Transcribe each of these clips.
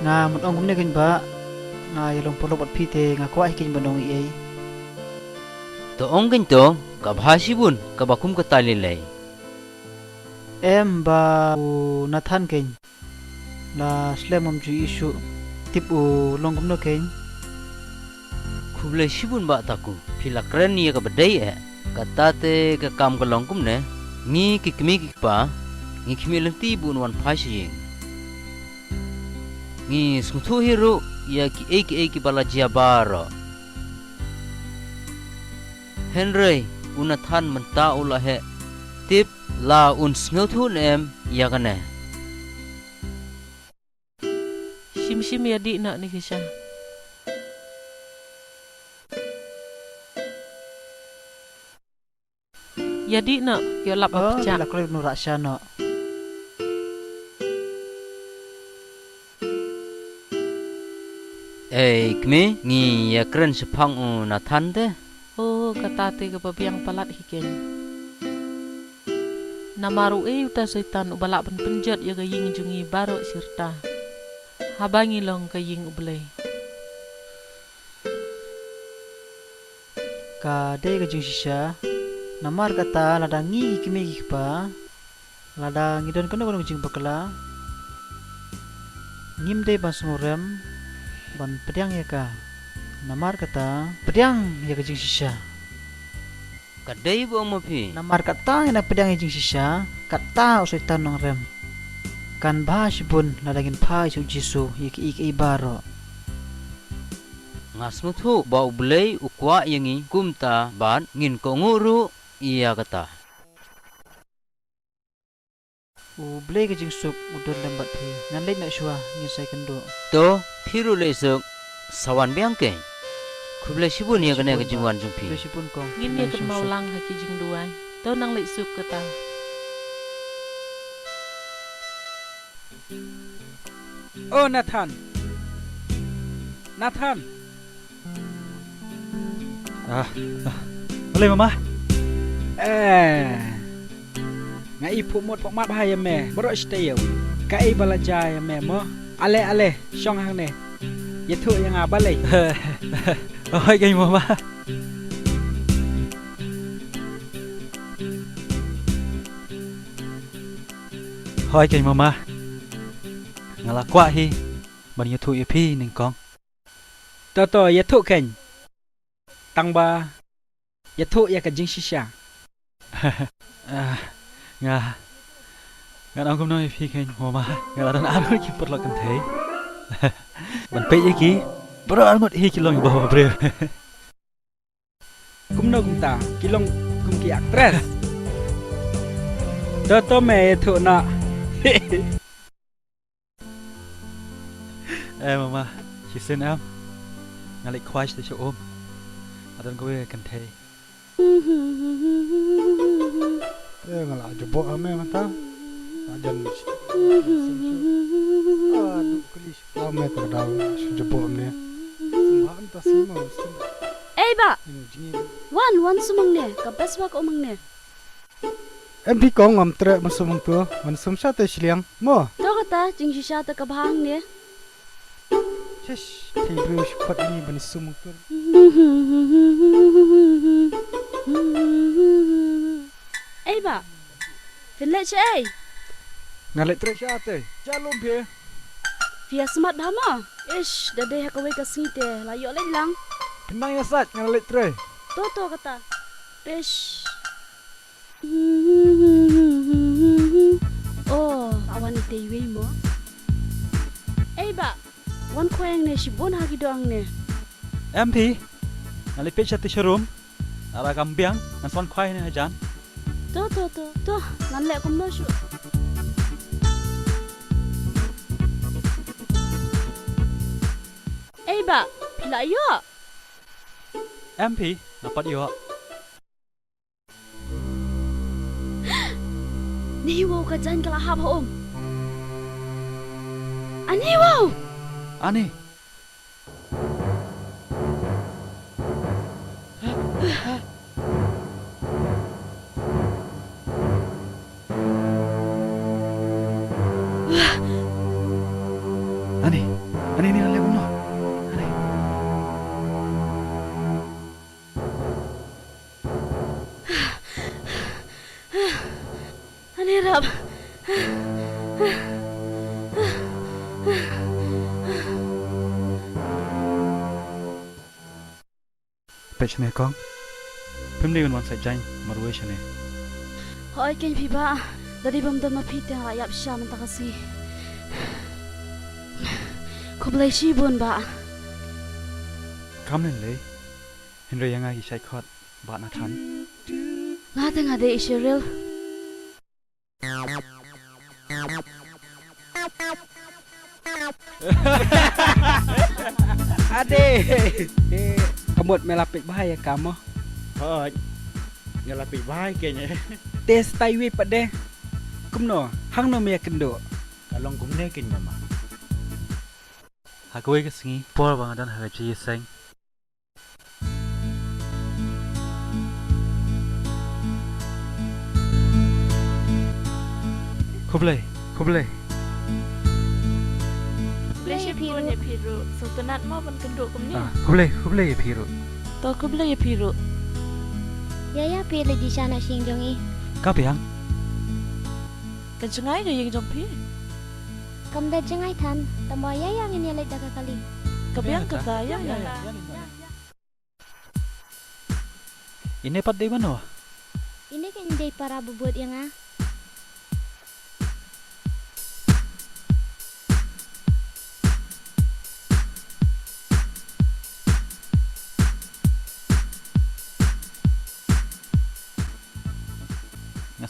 nga mun ong kumne kin ba nga yalong polo bat pite nga kwa hikin banong iay to ong ginto ka bhasibun ka bakum ka talilay em ba nathan kin la slemom ju isu tip u long kumno kin kublay sibun ba taku pilakren niya ka baday katate ka kam ka longkum ne ngi kikmi kikpa ngi kimilang tibun wan phasiying ngi smuthu hiru ya ki eki balajia baro Henry unathan menta ulahe tip la un smuthu em ya kane Sim ya di nak ni kisah. Jadi nak yo lap oh pecah. la kle nu rasya no kmi ngi ya kren sepang unathan de Oh kata te ke papiang palat hiken. Namaru uta setan ubalak penjat ya ke ying jungi Baroh sirta. Habangi long ke ying ublay. ka de ga jing shisha namar kata lada ngi kimi kikpa lada ngidon kono kono jing bakala ngim de ban sumurem ban pedang ya ka namar kata pedang ya ga jing shisha kadai bo mapi namar kata ina pedang ya jing shisha kata usai tanong rem kan bahas bun ladagin Phai su Jisu iki Baroh ngasmuthu ba ublay ukwa yangi kumta ban ngin ko nguru iya kata u blay ga jing sup udon lambat phi nan leit na shwa ngisai kendo to phiru lesuk sawan biangke kublay sibun ya kane ka jingwan jungpi blay sipun kong Ngin dia ken mau lang haki jing duai. Tau nang lek suk kata. Oh Nathan. Boleh mama? Ngai pumot pokmat bahaya me. Baroh stay. Kai balajai me mo. Ale syong hang ne. Yetu yang abalai. Ôi cái mama. Hỏi cái mama. Ngala kwa hi. Ban yetu ipi ning kong. Toto yetu ken. Tang ba. Yetu ya ka jing shisha. Nga. Nga ông cũng nói ipi ken mama. Ngala dan anu ki perlu kan thei. Ban pe iki. Baru almut hi kilong bawa briew. Kumno kumta. Kilong kum ki actress. Toto me yetu na. Mama, chị xin em. Ngala khoai để cho ôm. Adan ko kan thei. Ngala jebok ame mata. Ajan. Aduh kelis ame terdal jebok ame. Semua entah sima. Ba, wan sumang ne, kabes wa ko mang ne. Em pi kong am tre masumang tu, man sumsa te siliang. Mo. To kata jing shisha ta kabhang ne. Shesh, ti briew Jisu.Part ini ban sumang tu. Ba, finle che ai. Ngala tre sha te. Jalum phe. Via smart bhama. Ish, dade hakawe kasite, la yo le lang. Kenang ya sat ngala tre. To kata. Ish. Oh, awan ite iwe mo. Ba, wan koyang ne shibon hagi doang ne. Em thì ngala pe chat showroom. Ala kambiang nan son khoai ne hajan. To, nan le kum no shu. Ba, pila yo. Em thì dapat yo. Ni wow ka jan kala hab om. Ani wow. Ani. Ani. Ani le bom no. Ani rap. Pechne kong. Pimli wan sai jang marwe chane. Hoi ken phi ba. Dari bam dam phi te ha yap sha man ta kasi. Kublai shi bun ba. Kam len le. Henry yang ai sai khot ba na than. Nga ta nga de Israel. Ade. Kamut melapik bahaya kamu. Thôi, nghe là bị vai kìa nhỉ. Te stay wi pade. Kumno, hang no me kendo. Cả lòng cũng nê kinh mà. Ha koi ka singi por bang dan ha chi sang. Kublai. Bleshe piru ne piru. So tunat mo ban kendo kumni. Kublai phiru. To kubla ya piru. Yaya pilih di sana sing jongi. Ka piang. Kencengai ga yang jompi. Kam da jengai than, tamo yaya ngini alai daga kali. Kebiang kata ya. Ini pat dei mano. Ini kan day para bubut yang ah.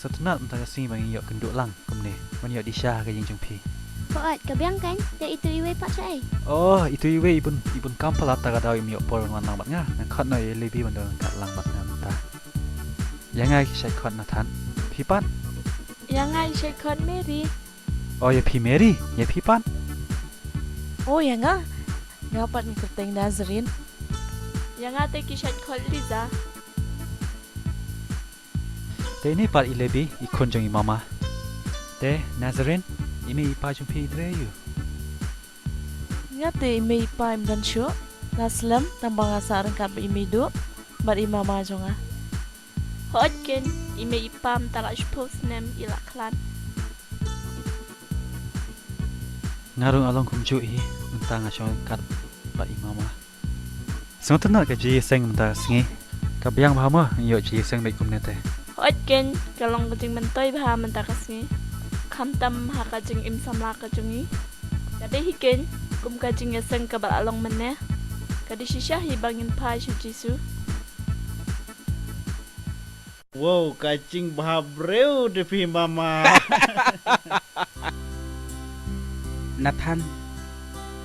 Setunat mentah kasi bang yok kenduk lang kumne. Man yok disha ka jing jungpi. Poat kebiang kan, ya itu iwe pak sai. Oh, itu iwe ibun kampal ata ka daw im yok por wan lang bat nga. Nang khat no ye lebi ban dong kat lang bat nga mentah. Yang ai ki sai khat na than. Phi pan. Yang ai sai kon Mary. Oh, ye phi Mary, ye phi pan. Oh yang ah. Ngapat ni kerteng Nazrin. Yang ate ki sai kon Liza. Te ini pat ilebi ikon jong mama. Te Nazarene imi ipa jumpi dre you. Ngate ime ipaim dan syo. Naslam tambang asarang kap ime do. Bar imama jonga. Hodken ime ipam tara post nem ilaklan. Ngarung along kumju hi mentang asong kat pat imama. Sengtena ka ji seng mentang singi. Kabiang bahama yo ji seng baik kumnete. Hodken kalong kajing mentoy baha mentakasni. Kamtam ha kajing im samla kajungi. Kade hiken kum kajing yaseng kabal along menne. Kade shisha hi bangin Phai shu Jisu. Wow, cacing bah briew de phi mama. Nathan.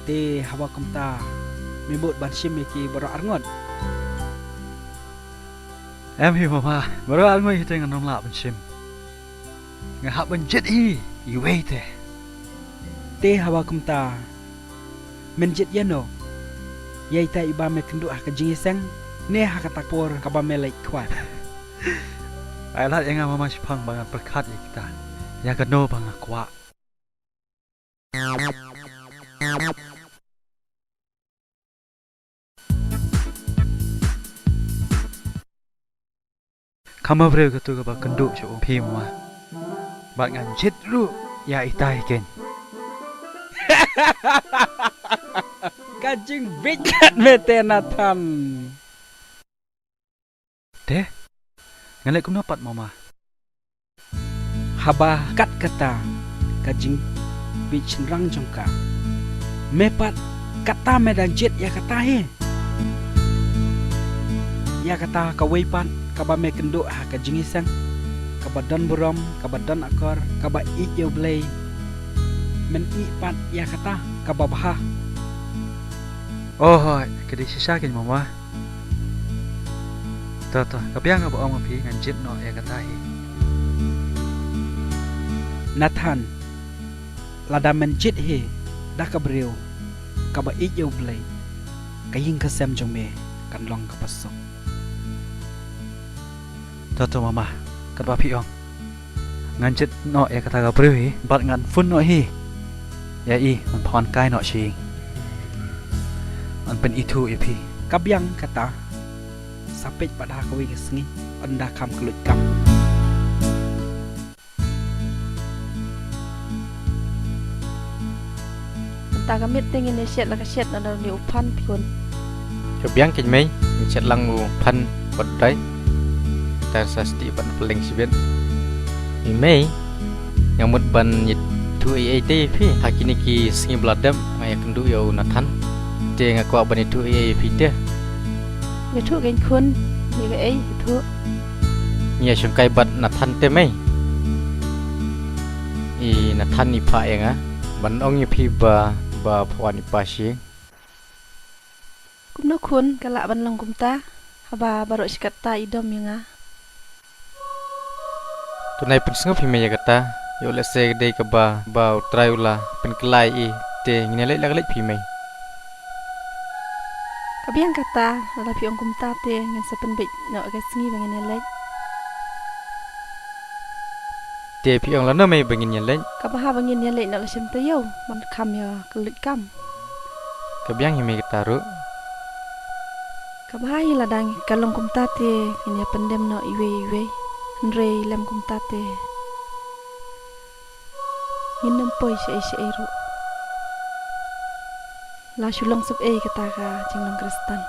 Te hawa kumta. Mibut ban shim ki Baroh arngot. Em hi mama, Baroh almoi hiteng anong la ban shim. Nga hap ban jet hi, you wait. Te hawa kumta. Menjet yano. Yai ta iba me kendu ha kajing iseng. Ne ha katakpor kaba me like kwat. Ai lat yang mama sipang bangan perkat ya kita. Ya kano bang kwa. Kama breu ka tu ka ba kendu cho pi mama. Bat ngan jet lu ya itai ken. Kajing bigat mete Nathan. Te. Ngalek kum dapat mama. Haba kat kata kajing bichin rang jongka. Mepat kata medan jet ya kata he. Ya kata kawaipan kaba me kenduk ha kajing isang. Kaba dan buram, kaba dan akor, kaba ik yo blay. Men ipat ya kata kaba baha. Oh, kedi sisa ken mama. Ta, kabiang ka ba ang pi ngan jet no ya kata he. Nathan lada men jet he dah ka breu kaba ik yo blay. Kaying kasem jong me kan long ka pasok. Ta mama. Kat ba pi ong. Ngan jet no ya kata ka breu hi, bat ngan fun no hi. Ya i man phon kai no chi. an pen itu ya pi. Kabyang kata sapej pada kawai kesengi anda kam kelut kam. Ta ka mit tingin ni shet la ka shet na ni upan pikun. Kebiang kin mai chat lang mu pan badai tar sasti ban peleng sibet mi mai yang mut ban yit tu ai te phi hakini ki singi bladam mai kendu yo nathan te ngako ban itu ai phi te Ni thu gen kun ni ka ai thu. nia shungkai bat nathan te mai I nathan ni pha yang a ban ong ni phi ba phwani pa shi Kum no kun ka la ban long kum ta. Haba Baroh sikat ta idom yang a. tunai pen sengo phi mai kata yo le se dei ka ba traiula pen kelai I te ngine le phi mai Kabyang kata la pi ong kum ta te ngan sa pen bit no ka sngi bang ni lek. te phi ong la no mai bangin yen le Ka ba ha bang ni lek no la sim te yo man kam yo kelut kam. kebiang hi mai kata ru Ka ba hi la dang ka long kum ta te ni pendem no iwe Nre lem kum ta te. Minum poi se ru. La shulong sup kata ka jinglong Kristen.